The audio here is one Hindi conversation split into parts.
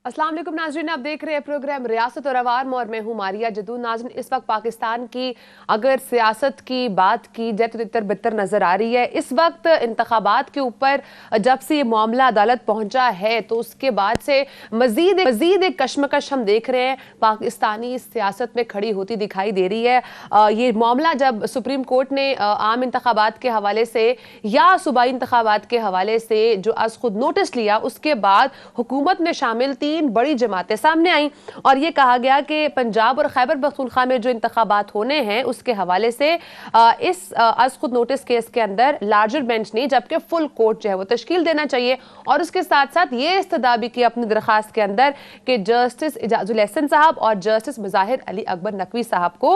अस्सलाम वालेकुम नाज़रीन, आप देख रहे हैं प्रोग्राम रियासत और अवाम और मैं हूं मारिया जदू। नाज़रीन, इस वक्त पाकिस्तान की अगर सियासत की बात की जाए तो तितर बितर नज़र आ रही है। इस वक्त इंतखाबात के ऊपर जब से ये मामला अदालत पहुंचा है तो उसके बाद से मजीद एक कशमकश हम देख रहे हैं पाकिस्तानी सियासत में खड़ी होती दिखाई दे रही है। ये मामला जब सुप्रीम कोर्ट ने आम इंतखाबात के हवाले से या सूबाई इंतखाबात के हवाले से जो आज खुद नोटिस लिया, उसके बाद हुकूमत में शामिल 3 बड़ी जमातें सामने आई और ये कहा गया कि पंजाब और खैबर पख्तूनख्वा में जो इंतखाबात होने हैं उसके हवाले से इस आज खुद नोटिस केस के अंदर लार्जर बेंच नहीं जबकि फुल कोर्ट जो है वो तश्कील देना चाहिए। और उसके साथ साथ ये इस्तदा भी की अपनी दरखास्त के अंदर कि जस्टिस इजाजुल एहसन साहब और जस्टिस मुजाहिर अली अकबर नकवी साहब को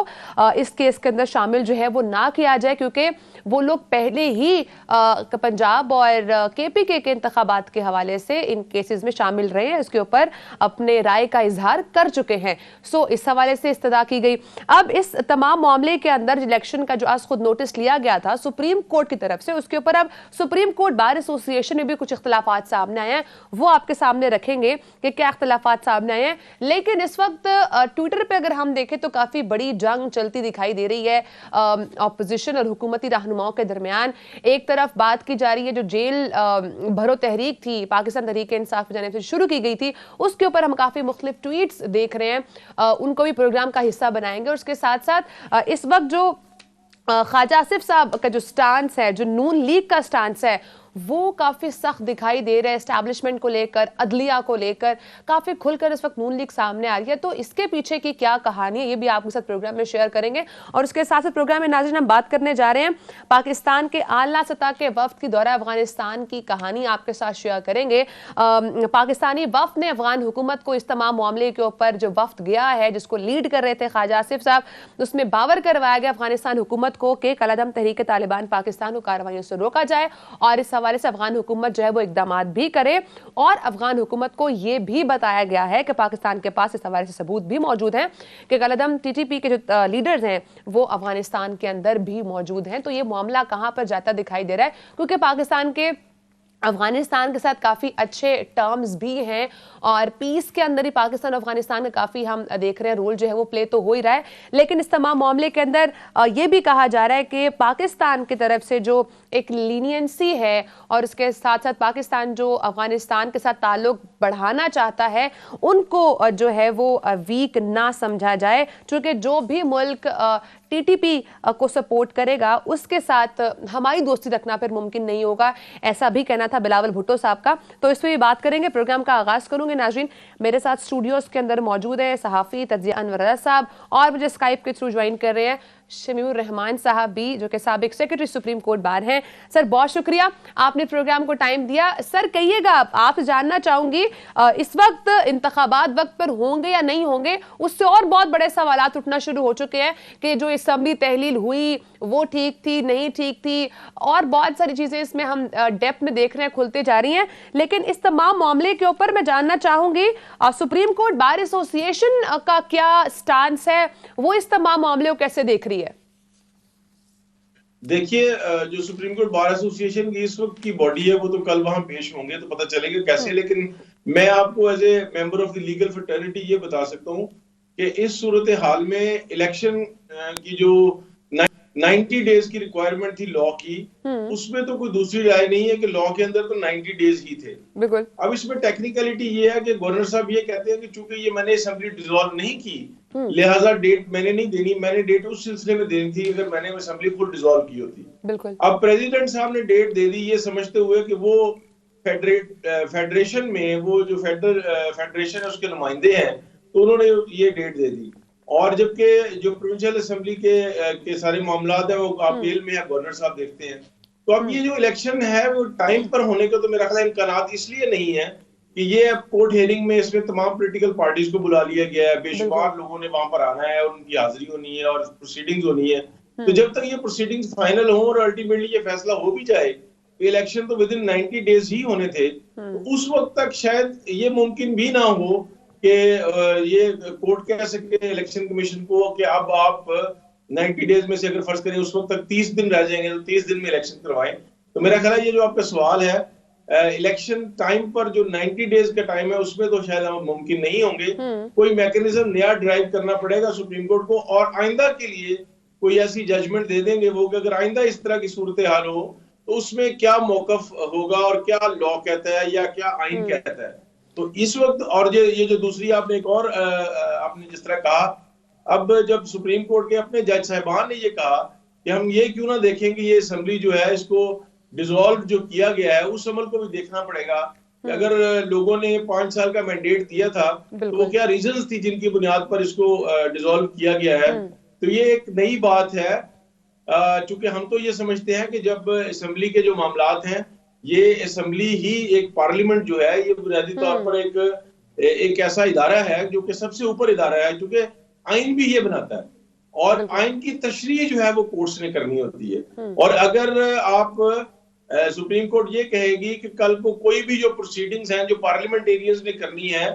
इस केस के अंदर शामिल जो है वो ना किया जाए, क्योंकि वो लोग पहले ही पंजाब और KPK के इंतखाबात के हवाले से इन केसेस में शामिल रहे हैं, इसके ऊपर अपने राय का इजहार कर चुके हैं। सो इस हवाले से इस्तदा की गई। अब इस तमाम मामले के अंदर इलेक्शन का जो आज खुद नोटिस लिया गया था सुप्रीम कोर्ट की तरफ से, उसके ऊपर अब सुप्रीम कोर्ट बार एसोसिएशन में भी कुछ इख्तलाफात सामने आए हैं, वो आपके सामने रखेंगे कि क्या इख्तलाफात सामने आए हैं। लेकिन इस वक्त ट्विटर पर अगर हम देखें तो काफी बड़ी जंग चलती दिखाई दे रही है ऑपोजिशन और हुकूमती रहनुमाओं के दरमियान। एक तरफ बात की जा रही है जो जेल भरो तहरीक थी पाकिस्तान तहरीक इंसाफ की जानिब से शुरू की गई थी, उसके ऊपर हम काफी मुख्तलिफ ट्वीट्स देख रहे हैं, उनको भी प्रोग्राम का हिस्सा बनाएंगे। और उसके साथ साथ इस वक्त जो ख्वाजा आसिफ साहब का जो स्टांस है, जो नून लीग का स्टांस है, वो काफ़ी सख्त दिखाई दे रहा है एस्टैब्लिशमेंट को लेकर, अदलिया को लेकर काफ़ी खुलकर इस वक्त नून लीग सामने आ रही है। तो इसके पीछे की क्या कहानी है ये भी आपके साथ प्रोग्राम में शेयर करेंगे। और उसके साथ साथ प्रोग्राम में नाज़रीन हम बात करने जा रहे हैं पाकिस्तान के आला सतह के वफ्द की दौरा अफगानिस्तान की कहानी आपके साथ शेयर करेंगे। पाकिस्तानी वफ्द ने अफगान हुकूमत को इस तमाम मामले के ऊपर जो वफ्द गया है जिसको लीड कर रहे थे ख्वाजा आसिफ साहब, उसमें बावर करवाया गया अफगानिस्तान हुकूमत को कि कलअदम तहरीक तालिबान पाकिस्तान को कार्रवाइयों से रोका जाए और इस हवाले से अफगान हुकूमत जो है वो इकदामात भी करे। और अफगान हुकूमत को यह भी बताया गया है कि पाकिस्तान के पास इस हवाले से सबूत भी मौजूद हैं कि कलअदम TTP के जो लीडर्स हैं वो अफगानिस्तान के अंदर भी मौजूद हैं। तो ये मामला कहां पर जाता दिखाई दे रहा है, क्योंकि पाकिस्तान के अफगानिस्तान के साथ काफ़ी अच्छे टर्म्स भी हैं और पीस के अंदर ही पाकिस्तान और अफगानिस्तान का काफ़ी हम देख रहे हैं रोल जो है वो प्ले तो हो ही रहा है। लेकिन इस तमाम मामले के अंदर ये भी कहा जा रहा है कि पाकिस्तान की तरफ से जो एक लीनियंसी है और उसके साथ साथ पाकिस्तान जो अफगानिस्तान के साथ ताल्लुक बढ़ाना चाहता है उनको जो है वो वीक ना समझा जाए, क्योंकि जो भी मुल्क TTP को सपोर्ट करेगा उसके साथ हमारी दोस्ती रखना फिर मुमकिन नहीं होगा, ऐसा भी कहना था बिलावल भुट्टो साहब का। तो इस पर भी बात करेंगे। प्रोग्राम का आगाज करूंगे नाज़रीन, मेरे साथ स्टूडियोज के अंदर मौजूद है सहाफ़ी तजिया अनवर साहब और मुझे स्काइप के थ्रू ज्वाइन कर रहे हैं शमीउर रहमान साहब भी, जो कि साबिक सेक्रेटरी सुप्रीम कोर्ट बार हैं। सर बहुत शुक्रिया, आपने प्रोग्राम को टाइम दिया। सर कहिएगा, आप जानना चाहूंगी इस वक्त इंतखाबात वक्त पर होंगे या नहीं होंगे, उससे और बहुत बड़े सवालात उठना शुरू हो चुके हैं कि जो असम्बली तहलील हुई वो ठीक थी नहीं ठीक थी और बहुत सारी चीजें इसमें हम डेप्थ में देख रहे हैं खुलते जा रही हैं। लेकिन इस तमाम मामले के ऊपर मैं जानना चाहूंगी सुप्रीम कोर्ट बार एसोसिएशन का क्या स्टांस है, वो इस तमाम मामले को कैसे देख रही है? देखिए, जो सुप्रीम कोर्ट बार एसोसिएशन की इस वक्त की बॉडी है वो तो कल वहां पेश होंगे तो पता चलेगा कैसे। लेकिन मैं आपको as a member of the legal fraternity ये बता सकता हूं कि इस सूरत हाल में इलेक्शन की जो 90 डेज की रिक्वायरमेंट थी लॉ की, उसमें तो कोई दूसरी राय नहीं है कि लॉ के अंदर तो 90 डेज ही थे। बिल्कुल। अब इसमें टेक्निकलिटी ये है कि गवर्नर साहब ये कहते हैं कि चूंकि ये मैंने असेंबली डिसॉल्व नहीं की लिहाजा डेट मैंने नहीं देनी, मैंने डेट उस सिलसिले में देनी थी अगर मैंने असेंबली फुल डिसॉल्व की होती। बिल्कुल। अब प्रेसिडेंट साहब ने डेट दे दी ये समझते हुए कि वो फेडरेशन में वो जो फेडरेशन है उसके नुमाइंदे हैं तो उन्होंने ये डेट दे दी। और जबकि जो प्रोविंशियल असेंबली के सारे मामला है वो अपील में है, गवर्नर साहब देखते हैं। तो अब ये जो इलेक्शन है वो टाइम पर होने का तो मेरा ख्याल इम्कानात इसलिए नहीं है कि ये अब कोर्ट हियरिंग में इसमें तमाम पॉलिटिकल पार्टीज को बुला लिया गया है, बेशुमार लोगों ने वहां पर आना है, उनकी हाजिरी होनी है और प्रोसीडिंग्स होनी है। तो जब तक ये प्रोसीडिंग्स फाइनल हो और अल्टीमेटली ये फैसला हो भी जाए, इलेक्शन तो विद इन 90 डेज ही होने थे, तो उस वक्त तक शायद ये मुमकिन भी ना हो कि ये कोर्ट कह सके इलेक्शन कमीशन को कि अब आप 90 डेज में से अगर फर्ज करें उस वक्त तक 30 दिन रह जाएंगे तो 30 दिन में इलेक्शन करवाएं। तो मेरा ख्याल है ये जो आपका सवाल है इलेक्शन टाइम पर जो 90 डेज का टाइम है उसमें तो शायद मुमकिन नहीं होंगे। कोई मैकेनिज्म नया ड्राइव करना पड़ेगा सुप्रीम कोर्ट को, और आइंदा के लिए कोई ऐसी जजमेंट दे देंगे वो कि अगर आइंदा इस तरह की सूरत हाल हो तो उसमें क्या मौकफ होगा और क्या लॉ कहता है या क्या आइन कहता है। तो इस वक्त, और ये जो दूसरी आपने एक और आपने जिस तरह कहा, अब जब सुप्रीम कोर्ट के अपने जज साहिबान ने ये कहा कि हम ये क्यों ना देखें कि ये असेंबली जो है इसको डिसॉल्व जो किया गया है उस अमल को भी देखना पड़ेगा कि अगर लोगों ने 5 साल का मैंडेट दिया था तो वो क्या रीजंस थी जिनकी बुनियाद पर इसको डिसॉल्व किया गया है। तो ये एक नई बात है, चूंकि हम तो ये समझते हैं कि जब असेंबली के जो मामलात हैं, ये असेंबली ही एक पार्लियामेंट जो है ये बुनियादी तौर पर एक ऐसा इदारा है जो कि सबसे ऊपर इदारा है, क्योंकि आइन भी ये बनाता है और आइन की तशरीह जो है वो कोर्ट्स ने करनी होती है। और अगर आप सुप्रीम कोर्ट ये कहेगी कि कल को कोई भी जो प्रोसीडिंग्स हैं जो पार्लियामेंटेरियंस ने करनी है,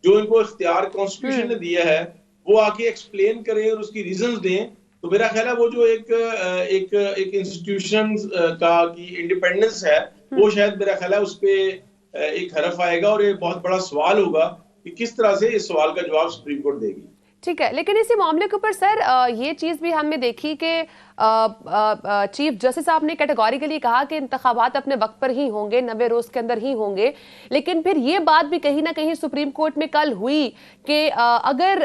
जो इनको इख्तियार कॉन्स्टिट्यूशन ने दिया है, वो आके एक्सप्लेन करें और उसकी रीजंस दें, तो मेरा ख्याल है वो जो एक इंस्टीट्यूशन का की इंडिपेंडेंस है वो शायद मेरा ख्याल है उस पर एक हरफ आएगा और एक बहुत बड़ा सवाल होगा कि किस तरह से इस सवाल का जवाब सुप्रीम कोर्ट देगी। ठीक है, लेकिन इसी मामले के ऊपर सर ये चीज़ भी हमने देखी कि चीफ जस्टिस साहब ने कैटेगोरिकली कहा कि इंतखाबात अपने वक्त पर ही होंगे, 90 रोज के अंदर ही होंगे। लेकिन फिर ये बात भी कहीं ना कहीं सुप्रीम कोर्ट में कल हुई कि अगर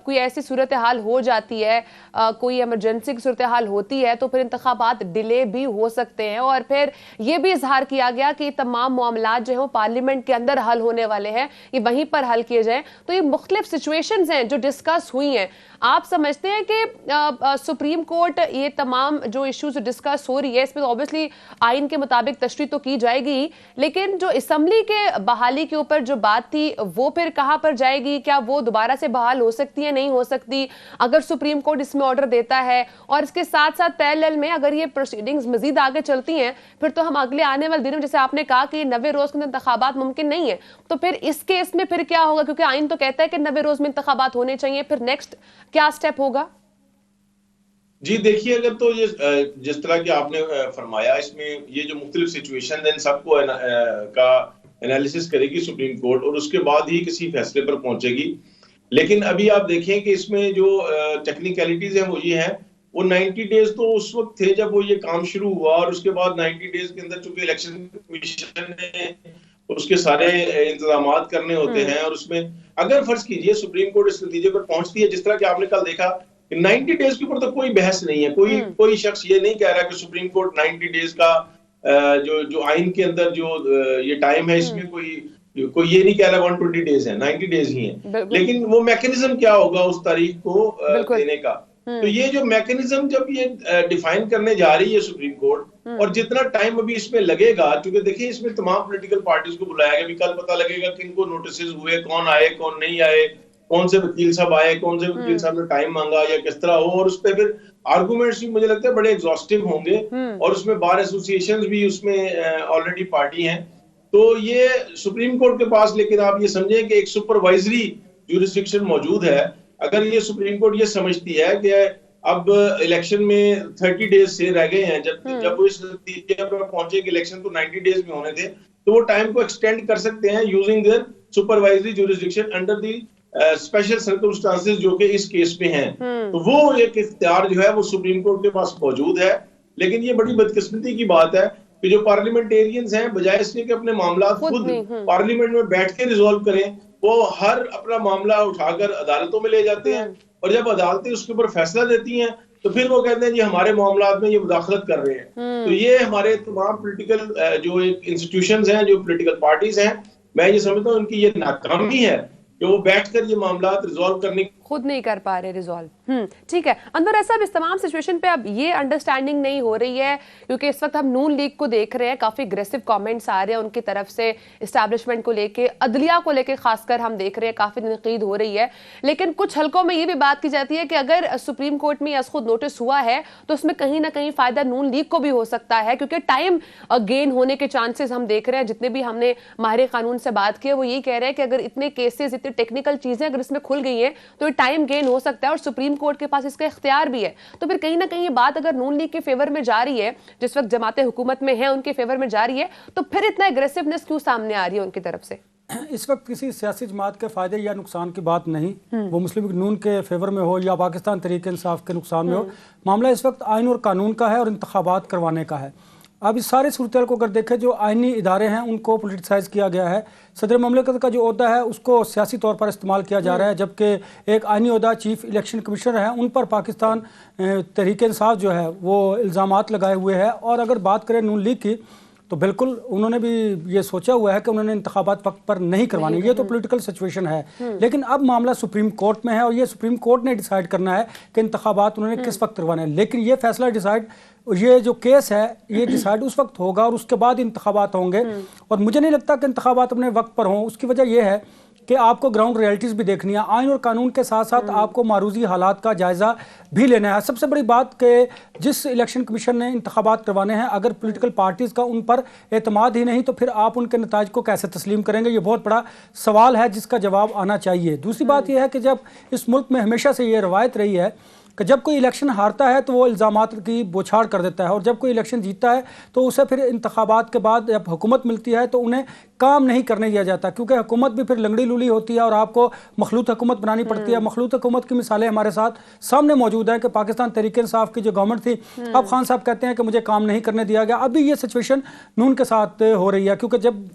कोई ऐसी सूरत हाल हो जाती है, कोई इमरजेंसी की सूरत हाल होती है, तो फिर इंतखाबात डिले भी हो सकते हैं। और फिर ये भी इजहार किया गया कि तमाम मामलात जो है वो पार्लियामेंट के अंदर हल होने वाले हैं, ये वहीं पर हल किए जाएं। तो ये मुख्तलिफ सिचुएशंस हैं जो डिस्कस हुई हैं। आप समझते हैं कि सुप्रीम कोर्ट ये तमाम जो इश्यूज डिस्कस हो रही है इसमें ऑब्वियसली आइन के मुताबिक तशरीह तो की जाएगी, लेकिन जो असेंबली के बहाली के ऊपर जो बात थी वो फिर कहां पर जाएगी? क्या वो दोबारा से बहाल हो सकती है, नहीं हो सकती अगर सुप्रीम कोर्ट इसमें ऑर्डर देता है? और इसके साथ साथ पैरेलल में अगर ये प्रोसीडिंग्स मजीद आगे चलती हैं फिर तो हम अगले आने वाले दिनों, जैसे आपने कहा कि 90 रोज के अंदर इंतखाबात मुमकिन नहीं है, तो फिर इस केस में फिर क्या होगा? क्योंकि आइन तो कहता है कि 90 रोज में इंतखाबात होने चाहिए, फिर नेक्स्ट क्या स्टेप होगा? जी देखिए, अगर तो ये जिस तरह की आपने फरमाया, इसमें ये जो मुख्तलिफ सिचुएशन है इन सबको का एनालिसिस करेगी सुप्रीम कोर्ट और उसके बाद ही किसी फैसले पर पहुंचेगी। लेकिन अभी आप देखें कि इसमें जो टेक्निकलिटीज हैं वो ये हैं, वो 90 डेज तो उस वक्त थे जब वो ये काम शुरू हुआ, और उसके बाद 90 डेज के अंदर चूंकि इलेक्शन कमीशन ने उसके सारे इंतजाम करने होते हैं, और उसमें अगर फर्ज कीजिए सुप्रीम कोर्ट इस नतीजे पर पहुंचती है, जिस तरह कि आपने कल देखा 90 डेज के ऊपर तो कोई बहस नहीं है, कोई शख्स ये नहीं कह रहा कि सुप्रीम कोर्ट 90 डेज का जो आइन के अंदर जो ये टाइम है इसमें कोई ये नहीं कह रहा 120 डेज है, 90 डेज ही है। लेकिन वो मैकेनिज्म क्या होगा उस तारीख को देने का, तो ये जो मैकेनिज्म जब ये डिफाइन करने जा रही है सुप्रीम कोर्ट, और जितना टाइम अभी इसमें लगेगा, क्योंकि देखिए इसमें तमाम पॉलिटिकल पार्टीज को बुलाया गया, कल पता लगेगा किनको नोटिस हुए, कौन आए कौन नहीं आए, कौन से वकील साहब आए, कौन से वकील साहब ने टाइम मांगा या किस तरह हो, और उस पर फिर आर्गुमेंट्स भी मुझे लगता है बड़े एग्जॉस्टिव होंगे, और उसमें बार एसोसिएशंस भी उसमें ऑलरेडी पार्टी हैं। तो ये सुप्रीम कोर्ट के पास, लेकिन आप ये समझें कि एक सुपरवाइजरी ज्यूरिसडिक्शन मौजूद है। अगर ये सुप्रीम कोर्ट ये समझती है कि अब इलेक्शन में 30 डेज से रह गए हैं, जब वो इस नतीजे पर पहुंचे कि इलेक्शन तो 90 डेज में होने थे, तो वो टाइम को एक्सटेंड कर सकते हैं using their supervisory jurisdiction under the special circumstances जो कि इस केस में हैं। तो वो एक इख्तियार जो है वो सुप्रीम कोर्ट के पास मौजूद है। लेकिन ये बड़ी बदकिस्मती की बात है कि जो पार्लियामेंटेरियंस हैं, बजाय इसके कि अपने मामला खुद पार्लियामेंट में बैठ के रिजॉल्व करें, वो हर अपना मामला उठाकर अदालतों में ले जाते हैं, और जब अदालतें उसके ऊपर फैसला देती हैं तो फिर वो कहते हैं जी हमारे मामलात में ये मुदाखलत कर रहे हैं। तो ये हमारे तमाम पॉलिटिकल जो एक इंस्टीट्यूशंस हैं, जो पॉलिटिकल पार्टीज हैं, मैं ये समझता हूँ उनकी ये नाकामी है कि वो बैठकर ये मामला रिजॉल्व करने खुद नहीं कर पा रहे रिजॉल्व। ठीक है अनवर साहब, इस तमाम सिचुएशन पे अब ये अंडरस्टैंडिंग नहीं हो रही है, क्योंकि इस वक्त हम नून लीग को देख रहे हैं, काफी अग्रेसिव कमेंट्स आ रहे हैं उनकी तरफ से एस्टैब्लिशमेंट को लेके, अदलिया को लेके खासकर हम देख रहे हैं काफी तनकीद हो रही है। लेकिन कुछ हलकों में ये भी बात की जाती है कि अगर सुप्रीम कोर्ट में खुद नोटिस हुआ है तो उसमें कहीं ना कहीं फायदा नून लीग को भी हो सकता है, क्योंकि टाइम गेन होने के चांसेस हम देख रहे हैं। जितने भी हमने माहिर कानून से बात की है वो यही कह रहे हैं कि अगर इतने केसेस, इतनी टेक्निकल चीजें अगर इसमें खुल गई हैं तो टाइम गेन हो सकता है और सुप्रीम कोर्ट के पास इसका इख्तियार भी है। तो फिर कहीं ना कहीं ये बात अगर नून लीग के फेवर में जा रही है, जिस वक्त जमाते हुकूमत में है उनके फेवर में जा रही है, तो फिर इतना एग्रेसिवनेस क्यों सामने आ रही है उनकी तरफ से? इस वक्त किसी सियासी जमात के फायदे या नुकसान की बात नहीं, वो मुस्लिम लीग नून के फेवर में हो या पाकिस्तान तहरीक इंसाफ के नुकसान में हो। मामला इस वक्त आइन और कानून का है और इंतखाबात करवाने का है। अब इस सारे सूरत को अगर देखें, जो आइनी इदारे हैं उनको पोलिटिसाइज किया गया है। सदर ममलिकत का जो ओहदा है उसको सियासी तौर पर इस्तेमाल किया जा रहा है, जबकि एक आइनी ओहदा चीफ इलेक्शन कमिश्नर है, उन पर पाकिस्तान तहरीक इंसाफ जो है वो इल्ज़ामात लगाए हुए है। और अगर बात करें नून लीग की, तो बिल्कुल उन्होंने भी ये सोचा हुआ है कि उन्होंने इंतखाबात वक्त पर नहीं करवाने, ये तो पॉलिटिकल सिचुएशन है। लेकिन अब मामला सुप्रीम कोर्ट में है और ये सुप्रीम कोर्ट ने डिसाइड करना है कि इंतखाबात उन्होंने किस वक्त करवाने हैं। लेकिन ये फैसला डिसाइड, ये जो केस है ये डिसाइड उस वक्त होगा और उसके बाद इंतखाबात होंगे। और मुझे नहीं लगता कि इंतखाबात अपने वक्त पर हों। उसकी वजह यह है कि आपको ग्राउंड रियलिटीज़ भी देखनी है, आइन और कानून के साथ साथ आपको मारूजी हालात का जायज़ा भी लेना है। सबसे बड़ी बात कि जिस इलेक्शन कमीशन ने इंतखाबात करवाने हैं, अगर पॉलिटिकल पार्टीज़ का उन पर एतमाद ही नहीं तो फिर आप उनके नताज को कैसे तस्लीम करेंगे? ये बहुत बड़ा सवाल है जिसका जवाब आना चाहिए। दूसरी बात यह है कि जब इस मुल्क में हमेशा से ये रवायत रही है कि जब कोई इलेक्शन हारता है तो वो इल्ज़ामात की बौछार कर देता है, और जब कोई इलेक्शन जीतता है तो उसे फिर इंतखाबात के बाद जब हुकूमत मिलती है तो उन्हें काम नहीं करने दिया जाता, क्योंकि हुकूमत भी फिर लंगड़ी लूली होती है और आपको मखलूत हुकूमत बनानी पड़ती है। मखलूत हुकूमत की मिसालें हमारे साथ सामने मौजूद हैं कि पाकिस्तान तहरीक इंसाफ की जो गवर्नमेंट थी, अब खान साहब कहते हैं कि मुझे काम नहीं करने दिया गया। अभी ये सिचुएशन नून के साथ हो रही है, क्योंकि जब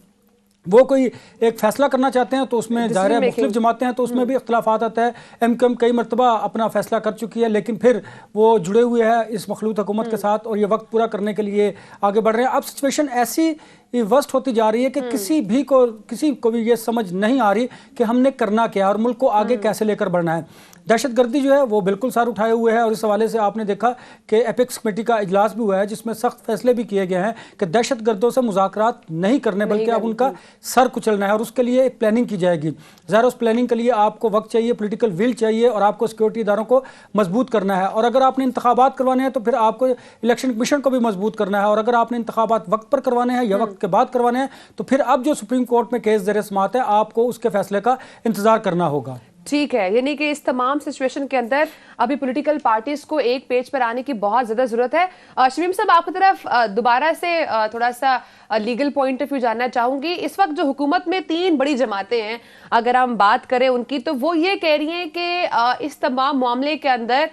वो कोई एक फैसला करना चाहते हैं तो उसमें ज़ाहिर है मुख्तलिफ जमातें हैं तो उसमें भी इख्तलाफात आता है। एमक्यूएम कई मरतबा अपना फैसला कर चुकी है, लेकिन फिर वो जुड़े हुए हैं इस मखलूत हुकूमत के साथ और ये वक्त पूरा करने के लिए आगे बढ़ रहे हैं। अब सिचुएशन ऐसी वर्स्ट होती जा रही है कि किसी को भी ये समझ नहीं आ रही कि हमने करना क्या और मुल्क को आगे कैसे लेकर बढ़ना है। दहशतगर्दी जो है वो बिल्कुल सर उठाए हुए है और इस हवाले से आपने देखा कि एपेक्स कमेटी का इजलास भी हुआ है जिसमें सख्त फैसले भी किए गए हैं कि दहशतगर्दों से मुज़ाकरात नहीं करने बल्कि अब उनका सर कुचलना है और उसके लिए एक प्लानिंग की जाएगी। ज़ाहिर उस प्लानिंग के लिए आपको वक्त चाहिए, पॉलिटिकल विल चाहिए और आपको सिक्योरिटी इदारों को मजबूत करना है। और अगर आपने इंतखाबात करवाने हैं तो फिर आपको इलेक्शन कमीशन को भी मजबूत करना है, और अगर आपने इंतखाबात वक्त पर करवाने हैं या वक्त के बाद करवाने हैं तो फिर अब जो सुप्रीम कोर्ट में केस ज़ेर समाअत है आपको उसके फैसले का इंतजार करना होगा। ठीक है, यानी कि इस तमाम सिचुएशन के अंदर अभी पॉलिटिकल पार्टीज को एक पेज पर आने की बहुत ज्यादा जरूरत है। शमीम साहब, आपकी तरफ दोबारा से थोड़ा सा लीगल पॉइंट ऑफ व्यू जानना चाहूंगी। इस वक्त जो हुकूमत में 3 बड़ी जमातें हैं, अगर हम बात करें उनकी, तो वो ये कह रही हैं कि इस तमाम मामले के अंदर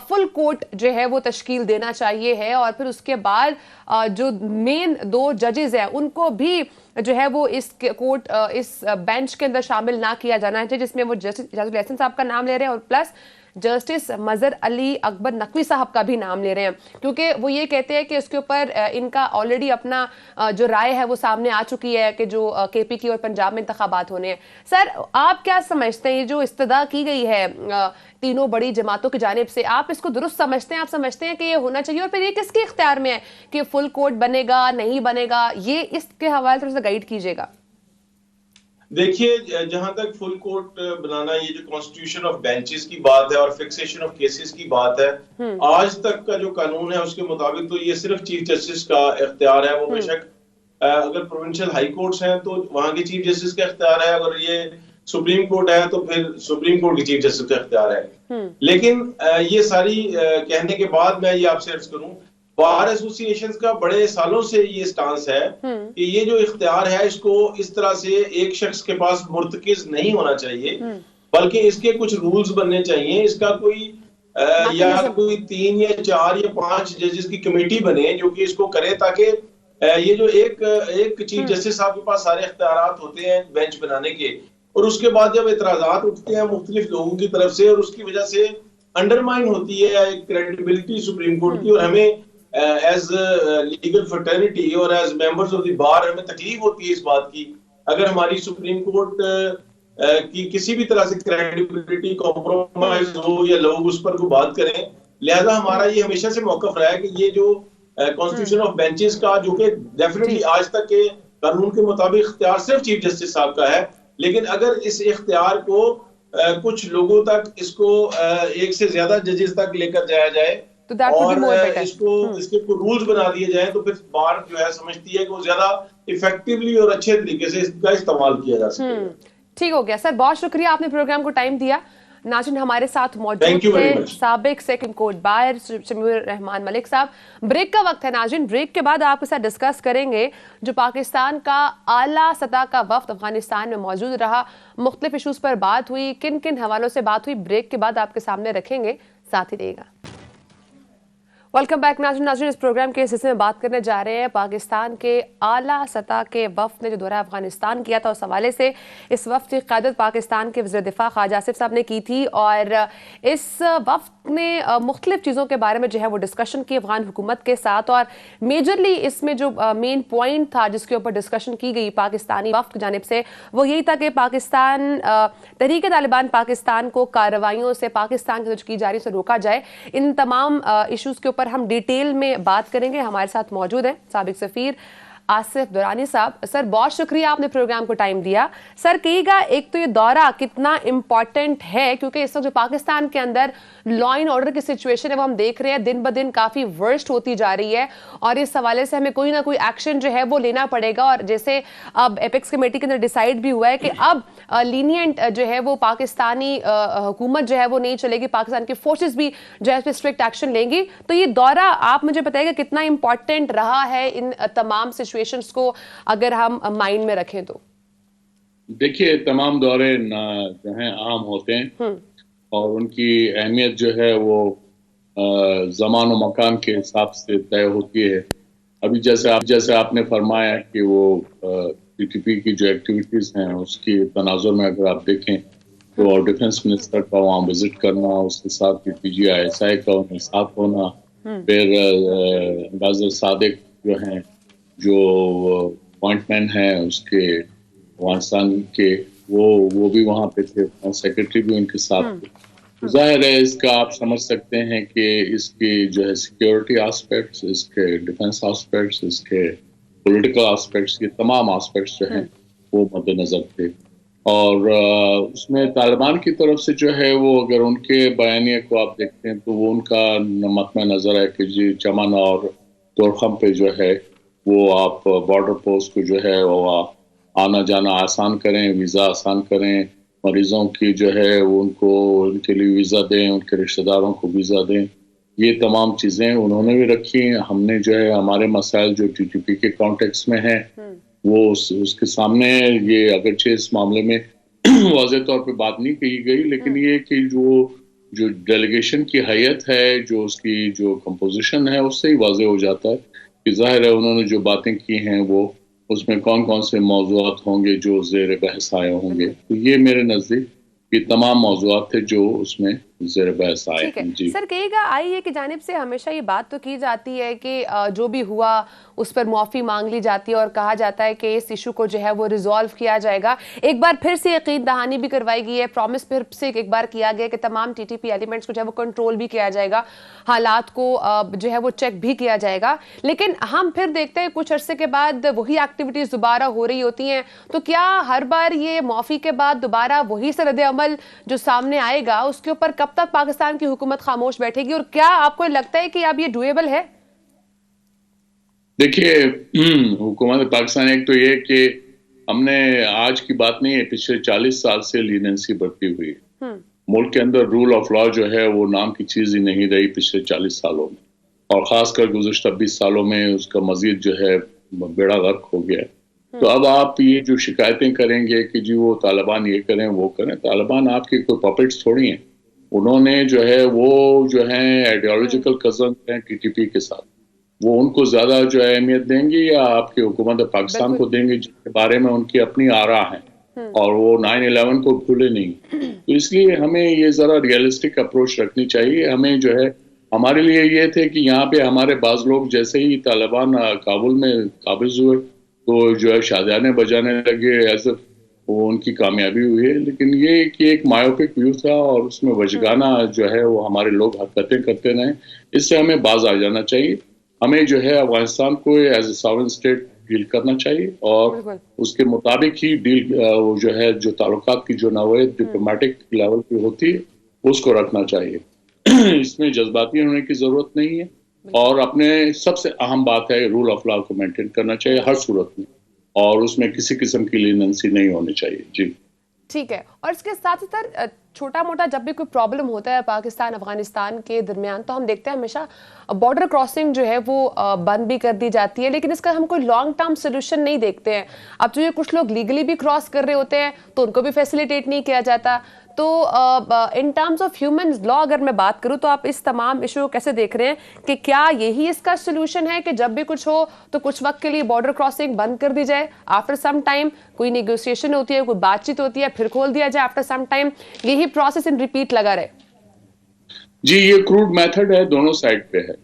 फुल कोर्ट जो है वो तश्कील देना चाहिए है और फिर उसके बाद जो मेन 2 जजेस हैं उनको भी जो है वो इस कोर्ट इस बेंच के अंदर शामिल ना किया जाना चाहिए, जिसमें वो जस्टिस इजाजुल एहसन साहब का नाम ले रहे हैं और प्लस जस्टिस मजहर अली अकबर नकवी साहब का भी नाम ले रहे हैं, क्योंकि वो ये कहते हैं कि उसके ऊपर इनका ऑलरेडी अपना जो राय है वो सामने आ चुकी है कि जो केपी की और पंजाब में इंतखाबात होने हैं। सर, आप क्या समझते हैं, ये जो इस्तदा की गई है तीनों बड़ी जमातों की जानिब से, आप इसको दुरुस्त समझते हैं? आप समझते हैं कि ये होना चाहिए और फिर ये किसके इख्तियार में है कि फुल कोर्ट बनेगा नहीं बनेगा? ये इसके हवाले से थोड़ा सा गाइड कीजिएगा। देखिए, जहां तक फुल कोर्ट बनाना, ये जो कॉन्स्टिट्यूशन ऑफ बेंचेस की बात है और फिक्सेशन ऑफ केसेस की बात है, आज तक का जो कानून है उसके मुताबिक तो ये सिर्फ चीफ जस्टिस का इख्तियार है। वो बेशक अगर प्रोविंशियल हाई कोर्ट्स हैं तो वहां के चीफ जस्टिस का इख्तियार है, अगर ये सुप्रीम कोर्ट है तो फिर सुप्रीम कोर्ट की चीफ जस्टिस का इख्तियार है। लेकिन ये सारी कहने के बाद मैं ये आपसे अर्ज करूं, बार एसोसिएशन का बड़े सालों से ये स्टांस है कि ये जो इख्तियार है इसको इस तरह से एक शख्स के पास मुर्तकिज नहीं होना चाहिए, बल्कि इसके कुछ रूल्स बनने चाहिए। इसका कोई या कोई 3 या 4 या 5 जजेस की कमेटी बने जो कि इसको करे, ताकि ये जो एक चीफ जस्टिस साहब के पास सारे इख्तियारात होते हैं बेंच बनाने के, और उसके बाद जब एतराजात उठते हैं मुख्तलिफ लोगों की तरफ से और उसकी वजह से अंडरमाइन होती है क्रेडिबिलिटी सुप्रीम कोर्ट की, और हमें एज लीगल फ्रेटर्निटी और as members of the bar हमें तकलीफ होती है इस बात की अगर हमारी सुप्रीम कोर्ट की किसी भी तरह से क्रेडिबिलिटी कॉम्प्रोमाइज हो या लोग उस पर कोई बात करें। लिहाजा हमारा ये हमेशा से मौकफ रहा है कि ये जो कॉन्स्टिट्यूशन ऑफ बेंचेस का, जो कि डेफिनेटली आज तक के कानून के मुताबिक इख्तियार सिर्फ चीफ जस्टिस साहब का है, लेकिन अगर इस इख्तियार को कुछ लोगों तक, इसको एक से ज्यादा जजेस तक लेकर जाया जाए तो और इसके रूल्स बना दिए जाए तो फिर बार जो है समझती है कि वो ज्यादा इफेक्टिवली और अच्छे तरीके से इसका इस्तेमाल किया जा सके। ठीक हो गया सर, बहुत शुक्रिया, आपने प्रोग्राम को टाइम दिया। नाज़रीन हमारे साथ मौजूद Thank you very थे much. साबिक सेकंड कोर्ट बायर शमीउर रहमान मलिक साहब। ब्रेक का वक्त है नाज़रीन, ब्रेक के बाद आपके साथ डिस्कस करेंगे जो पाकिस्तान का आला सतह का वफ्द अफगानिस्तान में मौजूद रहा, मुख्तलिफ इशूज़ पर बात हुई, किन किन हवालों से बात हुई, ब्रेक के बाद आपके सामने रखेंगे, साथ ही रहेगा। वेलकम बैक नाज़रीन, इस प्रोग्राम के सिलसिले में बात करने जा रहे हैं पाकिस्तान के आला सतह के वफ्द ने जो दौरा अफगानिस्तान किया था, उस हवाले से इस वफ्द की क़यादत पाकिस्तान के वज़ीर दिफ़ा ख्वाजा आसिफ साहब ने की थी और इस वफ्द ने मुख्तलिफ चीज़ों के बारे में जो है वो डिस्कशन की अफगान हुकूमत के साथ, और मेजरली इसमें जो मेन पॉइंट था जिसके ऊपर डिस्कशन की गई पाकिस्तानी वफ्द की जानिब से वो यही था कि पाकिस्तान तहरीक तालिबान पाकिस्तान को कार्रवाइयों से पाकिस्तान की की जा रही से रोका जाए। इन तमाम इशूज़ के ऊपर हम डिटेल में बात करेंगे। हमारे साथ मौजूद हैं साबिक सफीर आसिफ दुरानी साहब। सर बहुत शुक्रिया आपने प्रोग्राम को टाइम दिया। सर कहिएगा एक तो ये दौरा कितना इम्पॉर्टेंट है, क्योंकि इस वक्त जो पाकिस्तान के अंदर लॉ एंड ऑर्डर की सिचुएशन है वो हम देख रहे हैं दिन ब दिन काफ़ी वर्स्ट होती जा रही है और इस हवाले से हमें कोई ना कोई एक्शन जो है वो लेना पड़ेगा। और जैसे अब एपेक्स कमेटी के अंदर डिसाइड भी हुआ है कि अब लीनियंट जो है वो पाकिस्तानी हुकूमत जो है वो नहीं चलेगी, पाकिस्तान की फोर्सेस भी जो है स्ट्रिक्ट एक्शन लेंगी। तो ये दौरा आप मुझे बताइएगा कितना इंपॉर्टेंट रहा है इन तमाम सिचुएशंस को अगर हम माइंड में रखें तो? देखिए, तमाम दौरे जो हैं आम होते हैं और उनकी अहमियत जो है वो ज़मान और मकान के हिसाब से तय होती है। अभी जैसे आपने फरमाया कि वो टीटीपी की जो एक्टिविटीज़ हैं उसकी तनाजुर में अगर आप देखें तो और डिफेंस मिनिस्टर का वहाँ विजिट करना, उसके साथ PGI-SI का उनके साथ होना, फिर गाज़र सादिक जो हैं जो अपॉइंटमेंट हैं उसके अफगानिस्तान के वो भी वहाँ पे थे, सेक्रेटरी भी उनके साथ थे। जाहिर है इसका आप समझ सकते हैं कि इसकी जो है सिक्योरिटी एस्पेक्ट्स, इसके डिफेंस एस्पेक्ट्स, इसके पॉलिटिकल एस्पेक्ट्स, ये तमाम एस्पेक्ट्स जो हैं वो मद्देनजर थे। और उसमें तालिबान की तरफ से जो है वो अगर उनके बयानिए को आप देखते हैं तो वो उनका मतम नज़र है कि जी चमन और तोरखम पे जो है वो आप बॉर्डर पोस्ट को जो है वो आना जाना आसान करें, वीज़ा आसान करें, मरीजों की जो है वो उनके लिए वीज़ा दें, उनके रिश्तेदारों को वीज़ा दें। ये तमाम चीज़ें उन्होंने भी रखी हैं। हमने जो है हमारे मसाइल जो टीटीपी के कॉन्टेक्स्ट में हैं वो उसके सामने ये अगरचे इस मामले में वाज़ेह तौर पे बात नहीं की गई, लेकिन ये कि जो डेलीगेशन की हैयत है, जो उसकी जो कंपोजिशन है उससे ही वाज़ेह हो जाता है कि जाहिर है उन्होंने जो बातें की हैं वो उसमें कौन कौन से मौज़ूआत होंगे जो ज़ेर बहस आए होंगे। तो ये मेरे नज़दीक ये तमाम मौज़ूआत थे जो उसमें ज़ेर बहस आए हैं। जी सर कहिएगा आइए की जानिब से हमेशा ये बात तो की जाती है कि जो भी हुआ उस पर माफ़ी मांग ली जाती है और कहा जाता है कि इस इशू को जो है वो रिजॉल्व किया जाएगा। एक बार फिर से यकीन दहानी भी करवाई गई है, प्रॉमिस फिर से एक बार किया गया कि तमाम टीटीपी एलिमेंट्स को जो है वो कंट्रोल भी किया जाएगा, हालात को जो है वो चेक भी किया जाएगा। लेकिन हम फिर देखते हैं कुछ अरसे के बाद वही एक्टिविटीज़ दोबारा हो रही होती हैं। तो क्या हर बार ये माफ़ी के बाद दोबारा वही सरद अमल जो सामने आएगा उसके ऊपर कब तक पाकिस्तान की हुकूमत खामोश बैठेगी, और क्या आपको लगता है कि अब ये डुएबल है? देखिए, हुकूमत पाकिस्तान एक तो ये कि हमने आज की बात नहीं है, पिछले 40 साल से लीनेंसी बढ़ती हुई है। मुल्क के अंदर रूल ऑफ लॉ जो है वो नाम की चीज ही नहीं रही पिछले 40 सालों में, और खासकर गुज़श्ता 20 सालों में उसका मजीद जो है बेड़ा गर्क हो गया। तो अब आप ये जो शिकायतें करेंगे कि जी वो तालिबान ये करें वो करें, तालिबान आपके कोई पपेट्स थोड़ी हैं। उन्होंने जो है वो जो है आइडियोलॉजिकल कजन हैं टीटीपी के साथ, वो उनको ज्यादा जो है अहमियत देंगे या आपके हुकूमत पाकिस्तान को देंगे जिसके बारे में उनकी अपनी आरा है, और वो 9/11 को भूले नहीं। तो इसलिए हमें ये जरा रियलिस्टिक अप्रोच रखनी चाहिए। हमें जो है हमारे लिए ये थे कि यहाँ पे हमारे बाज लोग जैसे ही तालिबान काबुल में काबिज हुए तो जो है शादियाने बजाने लगे, ऐसे वो उनकी कामयाबी हुई है। लेकिन ये कि एक मायोपिक व्यू था और उसमें वजगाना जो है वो हमारे लोग हरकतें करते रहे, इससे हमें बाज आ जाना चाहिए। हमें जो है अफगानिस्तान को as a sovereign state deal करना चाहिए और उसके मुताबिक ही डील वो जो है जो ताल्लुकात की जो नौयत डिप्लोमेटिक लेवल की होती है उसको रखना चाहिए। इसमें जज्बाती होने की जरूरत नहीं है, और अपने सबसे अहम बात है रूल ऑफ लॉ को मेंटेन करना चाहिए हर सूरत में, और उसमें किसी किस्म की लीनेंसी नहीं होनी चाहिए। जी ठीक है। और इसके साथ ही सर छोटा मोटा जब भी कोई प्रॉब्लम होता है पाकिस्तान अफगानिस्तान के दरमियान, तो हम देखते हैं हमेशा बॉर्डर क्रॉसिंग जो है वो बंद भी कर दी जाती है, लेकिन इसका हम कोई लॉन्ग टर्म सोल्यूशन नहीं देखते हैं। अब जो ये कुछ लोग लीगली भी क्रॉस कर रहे होते हैं तो उनको भी फैसिलिटेट नहीं किया जाता। तो in terms of human law अगर मैं बात करूं तो आप इस तमाम इशू को कैसे देख रहे हैं कि क्या यही इसका सोल्यूशन है कि जब भी कुछ हो तो कुछ वक्त के लिए बॉर्डर क्रॉसिंग बंद कर दी जाए, आफ्टर सम टाइम कोई नेगोशिएशन होती है, कोई बातचीत होती है, फिर खोल दिया जाए आफ्टर सम टाइम, यही प्रोसेस इन रिपीट लगा रहे? जी, ये क्रूड मेथड है, दोनों साइड पे है।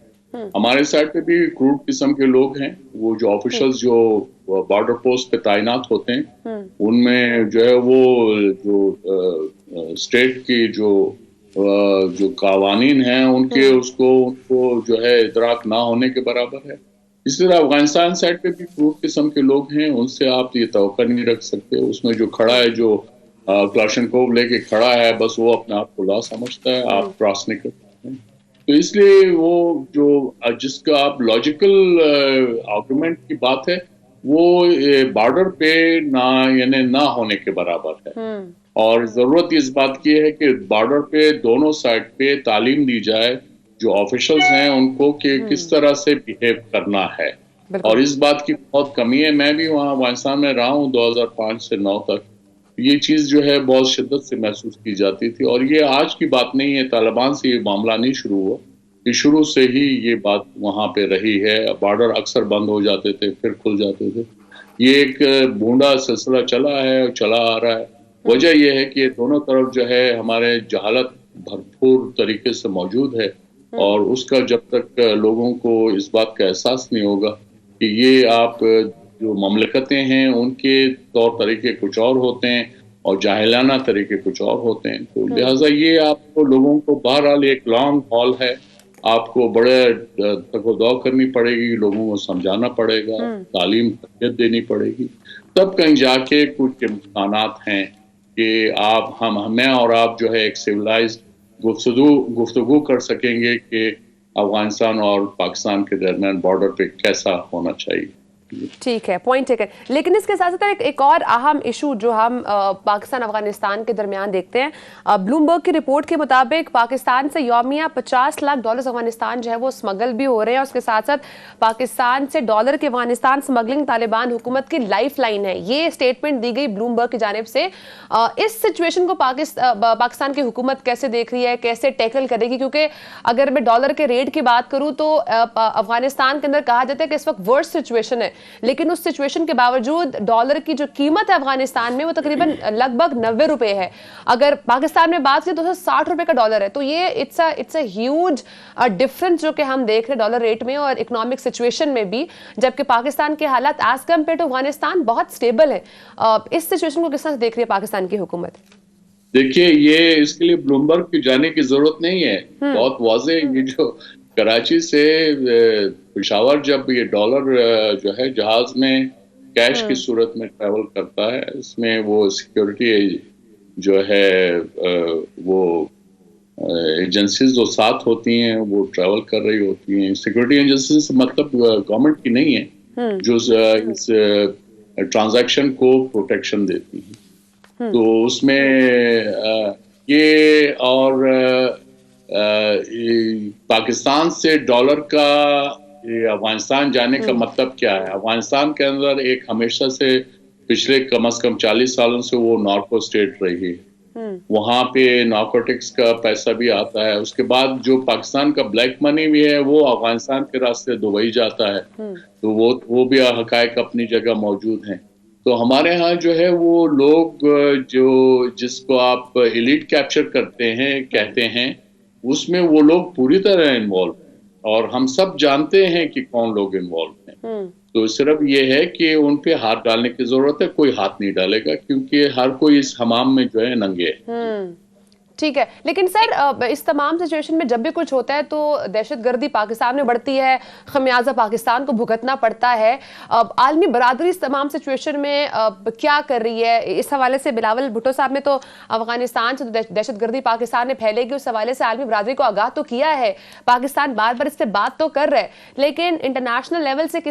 हमारे साइड पे भी क्रूड किस्म के लोग हैं, वो जो ऑफिशियल्स जो बॉर्डर पोस्ट पे तैनात होते हैं, उनमें जो है वो जो स्टेट की जो कावानीन हैं उनके उनको जो है इदराक ना होने के बराबर है। इसी तरह अफगानिस्तान साइड पे भी क्रूड किस्म के लोग हैं, उनसे आप ये तवक्को नहीं रख सकते। उसमें जो खड़ा है, जो क्लाशनकोव लेके खड़ा है, बस वो अपने आप को ला समझता है, आप क्रॉस नहीं कर सकते हैं। तो इसलिए वो जो जिसका आप लॉजिकल आर्गुमेंट की बात है, वो बॉर्डर पे यानी ना होने के बराबर है। और जरूरत इस बात की है कि बॉर्डर पे दोनों साइड पे तालीम दी जाए जो ऑफिशियल्स हैं उनको कि किस तरह से बिहेव करना है। और इस बात की बहुत कमी है। मैं भी वहाँ अफगानिस्तान में रहा हूँ 2005 से 9 तक। ये चीज जो है बहुत शिद्दत से महसूस की जाती थी, और ये आज की बात नहीं है, तालिबान से ये मामला नहीं शुरू हुआ, कि शुरू से ही ये बात वहां पे रही है। बॉर्डर अक्सर बंद हो जाते थे, फिर खुल जाते थे। ये एक बूंदा सिलसिला चला है और चला आ रहा है। वजह यह है कि दोनों तरफ जो है हमारे जहालत भरपूर तरीके से मौजूद है, और उसका जब तक लोगों को इस बात का एहसास नहीं होगा कि ये आप जो ममलकतें हैं उनके तौर तरीके कुछ और होते हैं और जाहिलाना तरीके कुछ और होते हैं, तो लिहाजा ये आपको लोगों को बहरहाल एक लॉन्ग हॉल है, आपको बड़े तको-दौ करनी पड़ेगी, लोगों को समझाना पड़ेगा, तालीम तरबियत देनी पड़ेगी, तब कहीं जाके कुछ इम्कानात हैं कि मैं और आप जो है एक सिविलाइज्ड गुफ्तगू कर सकेंगे कि अफगानिस्तान और पाकिस्तान के दरमियान बॉर्डर पे कैसा होना चाहिए। ठीक है, पॉइंट टेकन। लेकिन इसके साथ साथ एक और अहम इशू जो हम पाकिस्तान अफगानिस्तान के दरमियान देखते हैं, ब्लूमबर्ग की रिपोर्ट के मुताबिक पाकिस्तान से यौमिया $50 लाख अफगानिस्तान जो है वो स्मगल भी हो रहे हैं। उसके साथ साथ पाकिस्तान से डॉलर की अफगानिस्तान स्मगलिंग तालिबान हुकूमत की लाइफ लाइन है, ये स्टेटमेंट दी गई ब्लूमबर्ग की जानिब से। इस सिचुएशन को पाकिस्तान की हुकूमत कैसे देख रही है, कैसे टैकल करेगी? क्योंकि अगर मैं डॉलर के रेट की बात करूं तो अफगानिस्तान के अंदर कहा जाता है कि इस वक्त वर्स्ट सिचुएशन है, लेकिन उस सिचुएशन के बावजूद डॉलर की जो कीमत है अफगानिस्तान में वो तकरीबन लगभग 90 रुपए है। अगर पाकिस्तान में बात करें तो 60 रुपए का डॉलर है। तो ये इट्स अ ह्यूज डिफरेंस जो कि हम देख रहे हैं डॉलर रेट में और इकोनॉमिक सिचुएशन में भी, जबकि पाकिस्तान के हालात एज कम्पेयर टू अफगानिस्तान बहुत स्टेबल है। इस सिचुएशन को किस तरह से देख रही है पाकिस्तान की हुकूमत? देखिए, ये इसके लिए ब्लूमबर्ग की जाने की जरूरत नहीं है, बहुत वाज़ेह। ये जो कराची से पेशावर जब ये डॉलर जो है जहाज में कैश की सूरत में ट्रैवल करता है, इसमें वो सिक्योरिटी जो है वो एजेंसीज जो साथ होती हैं वो ट्रैवल कर रही होती हैं। सिक्योरिटी एजेंसी से मतलब गवर्नमेंट की नहीं है, जो इस ट्रांजैक्शन को प्रोटेक्शन देती है। तो उसमें ये और पाकिस्तान से डॉलर का अफगानिस्तान जाने का मतलब क्या है? अफगानिस्तान के अंदर एक हमेशा से पिछले कम से कम 40 सालों से वो नार्को स्टेट रही है। वहां पे नार्कोटिक्स का पैसा भी आता है। उसके बाद जो पाकिस्तान का ब्लैक मनी भी है वो अफगानिस्तान के रास्ते दुबई जाता है। तो वो भी हकायक अपनी जगह मौजूद हैं। तो हमारे यहाँ जो है वो लोग जिसको आप एलीट कैप्चर करते हैं कहते हैं, उसमें वो लोग पूरी तरह इन्वॉल्व हैं, और हम सब जानते हैं कि कौन लोग इन्वॉल्व हैं। तो सिर्फ ये है कि उन पे हाथ डालने की जरूरत है। कोई हाथ नहीं डालेगा क्योंकि हर कोई इस हमाम में जो है नंगे है। ठीक है, लेकिन सर इस तमाम सिचुएशन में जब भी कुछ होता है तो दहशतगर्दी पाकिस्तान में बढ़ती है, खमियाजा पाकिस्तान को भुगतना पड़ता है। आलमी बरादरी इस तमाम सिचुएशन में क्या कर रही है? इस हवाले से बिलावल भुट्टो साहब ने तो अफगानिस्तान से दहशतगर्दी पाकिस्तान में फैलेगी उस हवाले से आलमी बरादरी को आगाह तो किया है। पाकिस्तान बार बार इस पर बात तो कर रहा है, लेकिन इंटरनेशनल लेवल से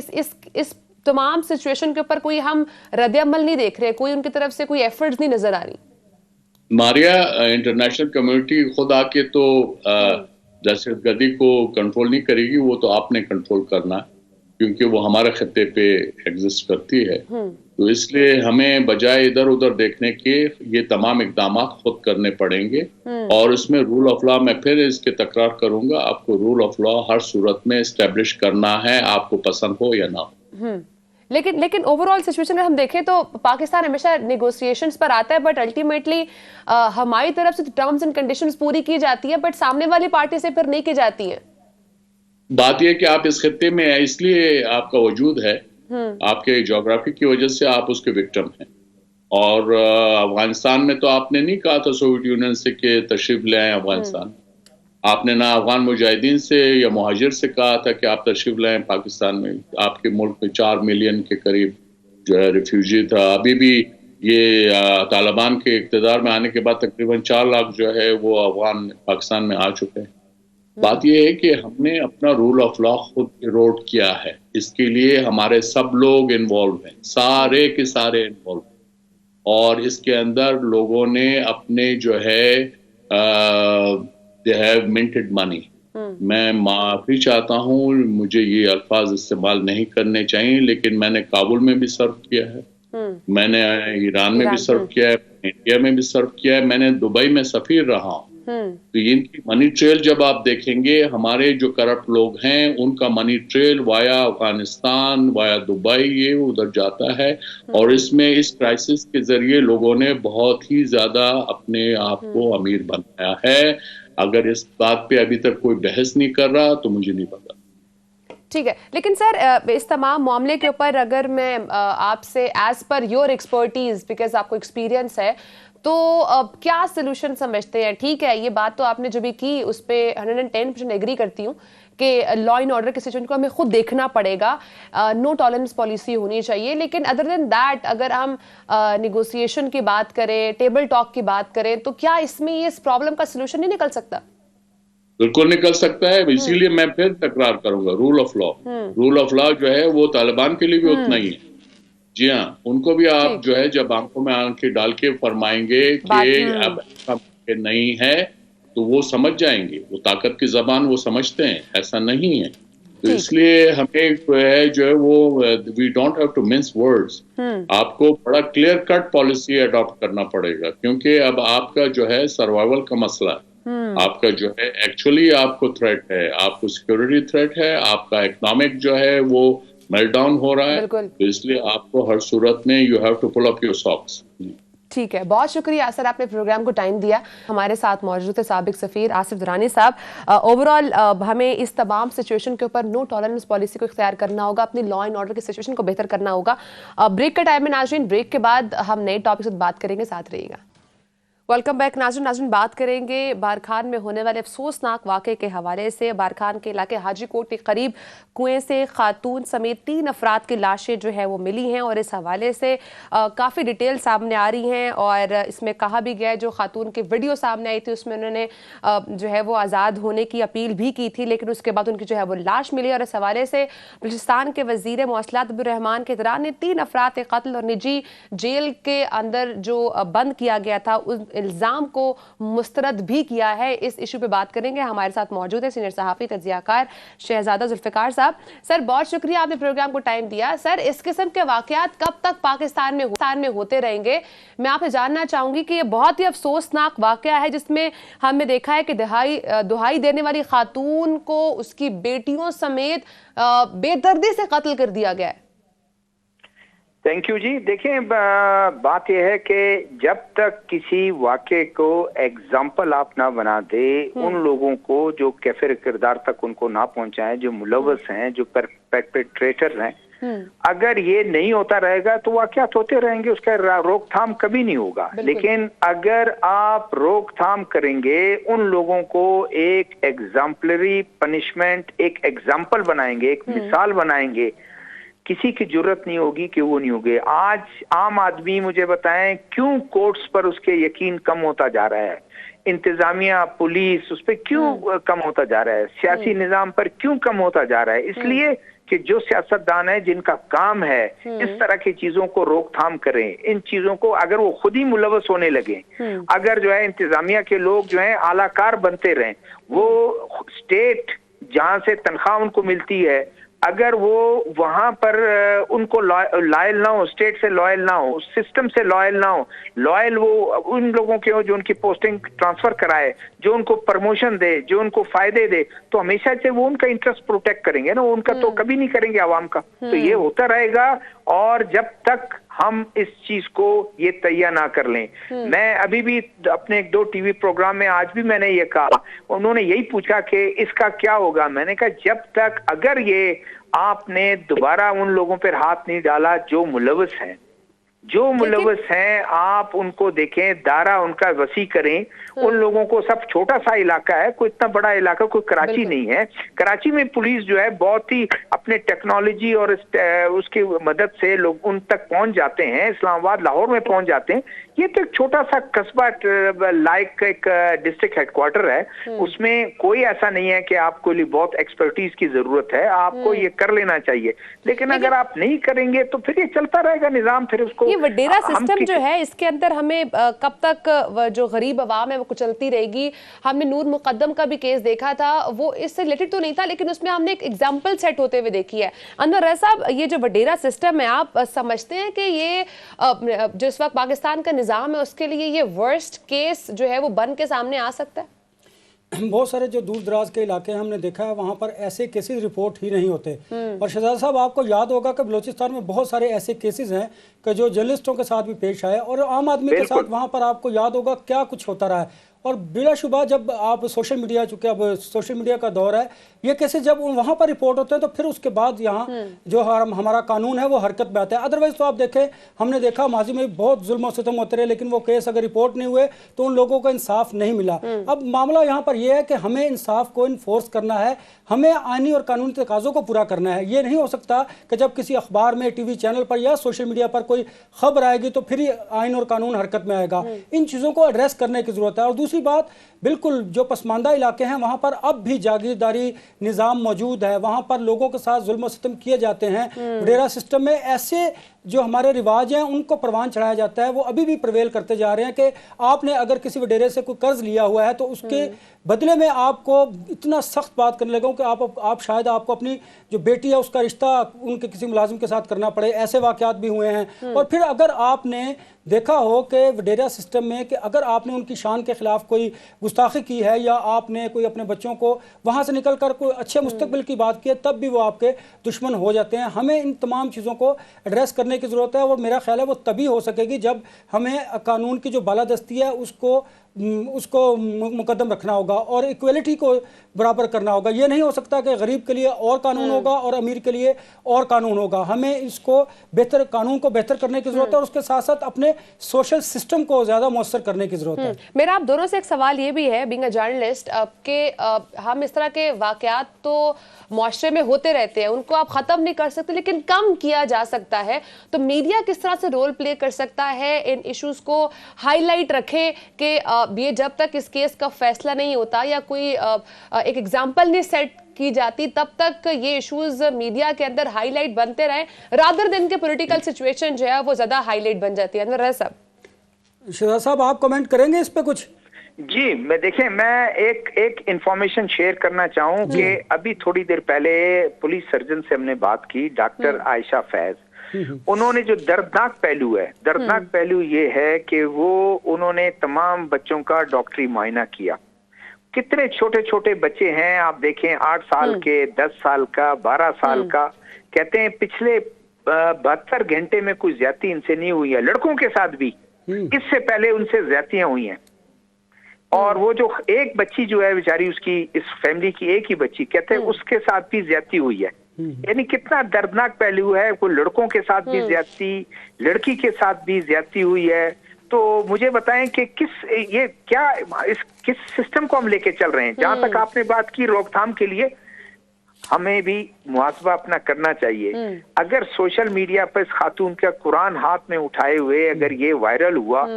इस तमाम सिचुएशन के ऊपर कोई हम रद्द-ए-अमल नहीं देख रहे, कोई उनकी तरफ से कोई एफर्ट्स नहीं नजर आ रही। मारिया, इंटरनेशनल कम्युनिटी खुद आके तो दहशतगर्दी को कंट्रोल नहीं करेगी, वो तो आपने कंट्रोल करना है, क्योंकि वो हमारे खत्ते पे एग्जिस्ट करती है। तो इसलिए हमें बजाय इधर उधर देखने के ये तमाम इकदाम खुद करने पड़ेंगे। और इसमें रूल ऑफ लॉ, मैं फिर इसके तकरार करूंगा, आपको रूल ऑफ लॉ हर सूरत में एस्टेब्लिश करना है, आपको पसंद हो या ना हो। लेकिन ओवरऑल सिचुएशन अगर हम देखें तो पाकिस्तान हमेशा नेगोशिएशंस पर आता है, बट अल्टीमेटली हमारी तरफ से टर्म्स एंड कंडीशंस पूरी की जाती है, बट सामने वाली पार्टी से फिर नहीं की जाती है। बात यह कि आप इस खत्ते में हैं, इसलिए आपका वजूद है, आपके ज्योग्राफी की वजह से आप उसके विक्टिम हैं। और अफगानिस्तान में तो आपने नहीं कहा था सोवियत यूनियन से कि तशरीफ ले आए अफगानिस्तान, आपने ना अफगान मुजाहिदीन से या मुहाजिर से कहा था कि आप तशरीफ लाएं पाकिस्तान में। आपके मुल्क में 4 मिलियन के करीब जो है रिफ्यूजी था। अभी भी ये तालिबान के इक़्तिदार में आने के बाद तकरीबन 4 लाख जो है वो अफगान पाकिस्तान में आ चुके हैं। बात यह है कि हमने अपना रूल ऑफ लॉ खुद इरोड किया है, इसके लिए हमारे सब लोग इन्वॉल्व हैं, सारे के सारे इन्वॉल्व, और इसके अंदर लोगों ने अपने जो है they have minted money। मैं माफी चाहता हूँ, मुझे ये अल्फाज इस्तेमाल नहीं करने चाहिए, लेकिन मैंने काबुल में भी सर्व किया है, मैंने ईरान में भी सर्व किया है, इंडिया में भी सर्व किया है, मैंने दुबई में सफीर रहा हूँ। तो इनकी मनी ट्रेल जब आप देखेंगे, हमारे जो करप्ट लोग हैं उनका money trail via Afghanistan, via Dubai, ये उधर जाता है। और इसमें इस क्राइसिस के जरिए लोगों ने बहुत ही ज्यादा अपने आप को अमीर बनाया है। अगर इस बात पे अभी तक कोई बहस नहीं कर रहा तो मुझे नहीं पता। ठीक है, लेकिन सर इस तमाम मामले के ऊपर अगर मैं आपसे as per your expertise, because आपको एक्सपीरियंस है, तो क्या सोल्यूशन समझते हैं? ठीक है, ये बात तो आपने जो भी की उस पर 110% एग्री करती हूँ कि लॉ एंड ऑर्डर की सिचुएशन को हमें खुद देखना पड़ेगा, नो टॉलरेंस पॉलिसी होनी चाहिए। लेकिन अदर देन दैट, अगर हम नेगोशिएशन की बात करें, टेबल टॉक की बात करें, तो क्या इसमें इस प्रॉब्लम का सोल्यूशन नहीं निकल सकता? बिल्कुल निकल सकता है, इसीलिए मैं फिर तकरार करूंगा rule of law. Rule of law जो है वो तालिबान के लिए भी उतना ही है। जी हाँ, उनको भी आप जो है जब आंखों में आंखें डाल के फरमाएंगे कि अब नहीं है तो वो समझ जाएंगे, वो ताकत की जबान वो समझते हैं, ऐसा नहीं है। तो इसलिए हमें जो है वो we don't have to mince words, आपको बड़ा क्लियर कट पॉलिसी अडॉप्ट करना पड़ेगा, क्योंकि अब आपका जो है सर्वाइवल का मसला है, आपका जो है एक्चुअली आपको थ्रेट है, आपको सिक्योरिटी थ्रेट है, आपका इकोनॉमिक जो है वो मेल्टडाउन हो रहा है। तो इसलिए आपको हर सूरत में you have to pull up your socks. ठीक है, बहुत शुक्रिया सर, आपने प्रोग्राम को टाइम दिया। हमारे साथ मौजूद थे साबिक सफीर आसिफ दुरानी साहब। ओवरऑल हमें इस तमाम सिचुएशन के ऊपर नो टॉलरेंस पॉलिसी को इख्तियार करना होगा, अपनी लॉ एंड ऑर्डर की सिचुएशन को बेहतर करना होगा। ब्रेक का टाइम है नाज़रीन, ब्रेक के बाद हम नए टॉपिक से बात करेंगे, साथ रहिएगा। वेलकम बैक नाज़रीन, बात करेंगे बारखान में होने वाले अफसोसनाक वाक़े के हवाले से। बारखान के इलाके हाजीकोट के करीब कुएं से खातून समेत 3 अफराद की लाशें जो है वो मिली हैं, और इस हवाले से काफ़ी डिटेल सामने आ रही हैं। और इसमें कहा भी गया है, जो खातून की वीडियो सामने आई थी उसमें उन्होंने जो है वो आज़ाद होने की अपील भी की थी, लेकिन उसके बाद उनकी जो है वो लाश मिली। और इस हवाले से बलूचिस्तान के वज़ीर मौसलात अब्दुर्रहमान के दौरान ने 3 अफराद के कत्ल और निजी जेल के अंदर जो बंद किया गया था उस इल्जाम को मुस्तरद भी किया है। इस इशू पे बात करेंगे। हमारे साथ मौजूद है सीनियर सहाफी तज्जियाकार शहजादा जुल्फिकार साहब। सर बहुत शुक्रिया, आपने प्रोग्राम को टाइम दिया। सर इस किस्म के वाकयात कब तक पाकिस्तान में होते रहेंगे? मैं आपसे जानना चाहूंगी कि ये बहुत ही अफसोसनाक वाकया है जिसमें हमने देखा है कि दुहाई देने वाली खातून को उसकी बेटियों समेत बेदर्दी से कत्ल कर दिया गया है। थैंक यू जी। देखें, बात यह है कि जब तक किसी वाक़े को एग्जाम्पल आप ना बना दे, उन लोगों को जो कैफिर किरदार तक उनको ना पहुंचाएं, जो मुलव्वस हैं, जो परपेट्रेटर हैं, अगर ये नहीं होता रहेगा तो वाक़यात होते रहेंगे, उसका रोकथाम कभी नहीं होगा। लेकिन अगर आप रोकथाम करेंगे, उन लोगों को एक एग्जाम्पलरी पनिशमेंट, एक एग्जाम्पल बनाएंगे, एक मिसाल बनाएंगे, किसी की जरूरत नहीं होगी कि वो नहीं होगे। आज आम आदमी मुझे बताएं क्यों कोर्ट्स पर उसके यकीन कम होता जा रहा है, इंतजामिया पुलिस उस पर क्यों कम होता जा रहा है, सियासी निजाम पर क्यों कम होता जा रहा है? इसलिए कि जो सियासतदान है जिनका काम है इस तरह की चीजों को रोकथाम करें, इन चीजों को अगर वो खुद ही मुलवस होने लगे, अगर जो है इंतजामिया के लोग जो है आलाकार बनते रहें, वो स्टेट जहां से तनख्वाह उनको मिलती है अगर वो वहां पर उनको लॉयल ना हो, स्टेट से लॉयल ना हो, सिस्टम से लॉयल ना हो, लॉयल वो उन लोगों के हो जो उनकी पोस्टिंग ट्रांसफर कराए, जो उनको प्रमोशन दे, जो उनको फायदे दे, तो हमेशा से वो उनका इंटरेस्ट प्रोटेक्ट करेंगे ना, उनका तो कभी नहीं करेंगे आवाम का। तो ये होता रहेगा और जब तक हम इस चीज को ये तैयार ना कर लें। मैं अभी भी अपने 1-2 टीवी प्रोग्राम में आज भी मैंने ये कहा, उन्होंने यही पूछा कि इसका क्या होगा, मैंने कहा जब तक अगर ये आपने दोबारा उन लोगों पर हाथ नहीं डाला जो मुलवस हैं, जो मुलवस हैं, आप उनको देखें, दायरा उनका वसी करें, उन लोगों को, सब छोटा सा इलाका है, कोई इतना बड़ा इलाका कोई कराची नहीं है। कराची में पुलिस जो है बहुत ही अपने टेक्नोलॉजी और उसकी मदद से लोग उन तक पहुंच जाते हैं, इस्लामाबाद लाहौर में पहुंच जाते हैं। ये तो एक छोटा सा कस्बा लाइक एक डिस्ट्रिक्ट हेडक्वार्टर है, उसमें कोई ऐसा नहीं है कि आपको लिए बहुत एक्सपर्टीज की जरूरत है, आपको ये कर लेना चाहिए। लेकिन अगर आप नहीं करेंगे तो फिर ये चलता रहेगा निजाम, फिर उसको ये वडेरा सिस्टम जो है इसके अंदर हमें कब तक जो गरीब अवाम है वो कुचलती रहेगी। हमने नूर मुकद्दम का भी केस देखा था, वो इससे रिलेटेड तो नहीं था लेकिन उसमें हमने एक एग्जांपल सेट होते हुए देखी है। अनवर रज़ा साहब, ये जो वडेरा सिस्टम है, आप समझते हैं कि ये जो इस वक्त पाकिस्तान का निज़ाम है उसके लिए ये वर्स्ट केस जो है वो बन के सामने आ सकता है? बहुत सारे जो दूर दराज के इलाके हैं हमने देखा है, वहाँ पर ऐसे केसेस रिपोर्ट ही नहीं होते। और शहजाद साहब, आपको याद होगा कि बलूचिस्तान में बहुत सारे ऐसे केसेस हैं कि जो जर्नलिस्टों के साथ भी पेश आए और आम आदमी के साथ वहाँ पर आपको याद होगा क्या कुछ होता रहा है। और बिलाशुबा जब आप सोशल मीडिया, चूँकि अब सोशल मीडिया का दौर है, ये केसेस जब वहाँ पर रिपोर्ट होते हैं तो फिर उसके बाद यहाँ जो हमारा कानून है वो हरकत में आता है। अदरवाइज तो आप देखें, हमने देखा माजी में बहुत जुल्म और सितम होते रहे, लेकिन वो केस अगर रिपोर्ट नहीं हुए तो उन लोगों को इंसाफ नहीं मिला। अब मामला यहाँ पर यह है कि हमें इंसाफ को इन्फोर्स करना है, हमें आईनी और कानूनी तकाज़ों को पूरा करना है। ये नहीं हो सकता कि जब किसी अखबार में, टीवी चैनल पर या सोशल मीडिया पर कोई खबर आएगी तो फिर आईन और कानून हरकत में आएगा। इन चीज़ों को एड्रेस करने की ज़रूरत है। और दूसरी बात, बिल्कुल जो पसमानदा इलाके हैं वहाँ पर अब भी जागीरदारी निज़ाम मौजूद है, वहाँ पर लोगों के साथ जुल्म और सितम किए जाते हैं। वडेरा सिस्टम में ऐसे जो हमारे रिवाज हैं उनको परवान चढ़ाया जाता है, वो अभी भी प्रवेल करते जा रहे हैं कि आपने अगर किसी वडेरे से कोई कर्ज लिया हुआ है तो उसके बदले में आपको इतना सख्त बात करने लगा कि आप शायद आपको अपनी जो बेटी है उसका रिश्ता उनके किसी मुलाजिम के साथ करना पड़े। ऐसे वाक़यात भी हुए हैं। और फिर अगर आपने देखा हो कि वडेरा सिस्टम में कि अगर आपने उनकी शान के खिलाफ कोई गुस्ताखी की है या आपने कोई अपने बच्चों को वहाँ से निकल कर कोई अच्छे मुस्तकबिल की बात की है, तब भी वो आपके दुश्मन हो जाते हैं। हमें इन तमाम चीज़ों को एड्रेस करने की ज़रूरत है और मेरा ख्याल है वो तभी हो सकेगी जब हमें कानून की जो बालादस्ती है उसको मुकद्दम रखना होगा और इक्वलिटी को बराबर करना होगा। ये नहीं हो सकता कि गरीब के लिए और कानून होगा और अमीर के लिए और कानून होगा। हमें इसको बेहतर, कानून को बेहतर करने की जरूरत है और उसके साथ साथ अपने सोशल सिस्टम को ज़्यादा मौसर करने की जरूरत है। मेरा आप दोनों से एक सवाल ये भी है, बीइंग अ जर्नलिस्ट, कि हम इस तरह के वाकयात तो मुआशरे में होते रहते हैं, उनको आप ख़त्म नहीं कर सकते लेकिन कम किया जा सकता है। तो मीडिया किस तरह से रोल प्ले कर सकता है, इन इश्यूज़ को हाईलाइट रखे कि ये जब तक इस केस का फैसला नहीं होता या कोई एक एग्जाम्पल नहीं सेट की जाती तब तक ये इश्यूज मीडिया के अंदर हाईलाइट बनते रहे, रादर देन के पॉलिटिकल सिचुएशन जो है वो ज़्यादा हाईलाइट बन जाती है। अनवर रज़ा साहब, शहजाद साहब, आप कमेंट करेंगे इस पे कुछ? जी, मैं एक इंफॉर्मेशन शेयर करना चाहूँ कि अभी थोड़ी देर पहले पुलिस सर्जन से हमने बात की, डॉक्टर आयशा फैज। उन्होंने जो दर्दनाक पहलू ये है कि उन्होंने तमाम बच्चों का डॉक्टरी मुआयना किया। कितने छोटे छोटे बच्चे हैं, आप देखें, 8 साल के, 10 साल का, 12 साल का। कहते हैं पिछले 72 घंटे में कोई ज्यादती इनसे नहीं हुई है, लड़कों के साथ भी इससे पहले उनसे ज्यादतियां हुई हैं। और वो जो एक बच्ची जो है बेचारी, उसकी, इस फैमिली की एक ही बच्ची, कहते हैं उसके साथ भी ज्यादती हुई है। यानी कितना दर्दनाक पहलू है, कोई लड़कों के साथ भी ज्यादती, लड़की के साथ भी ज्यादती हुई है। तो मुझे बताएं कि किस सिस्टम को हम लेके चल रहे हैं। जहां तक आपने बात की रोकथाम के लिए, हमें भी मुहासबा अपना करना चाहिए। अगर सोशल मीडिया पर इस खातून का कुरान हाथ में उठाए हुए अगर ये वायरल हुआ,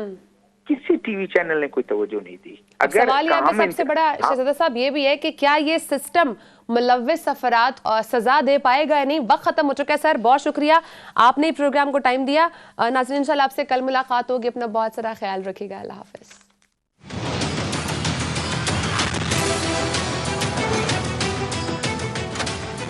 किसी टीवी चैनल ने कोई तवज्जो नहीं दी। अगर सवाल यहाँ पे सबसे बड़ा शहजादा साहब ये भी है कि क्या ये सिस्टम मुलव्विस अफराद सजा दे पाएगा या नहीं। वक्त खत्म हो चुका है सर, बहुत शुक्रिया आपने प्रोग्राम को टाइम दिया। नाज़रीन इंशाल्लाह आपसे कल मुलाकात होगी, अपना बहुत सारा ख्याल रखिएगा, अल्लाह हाफिज।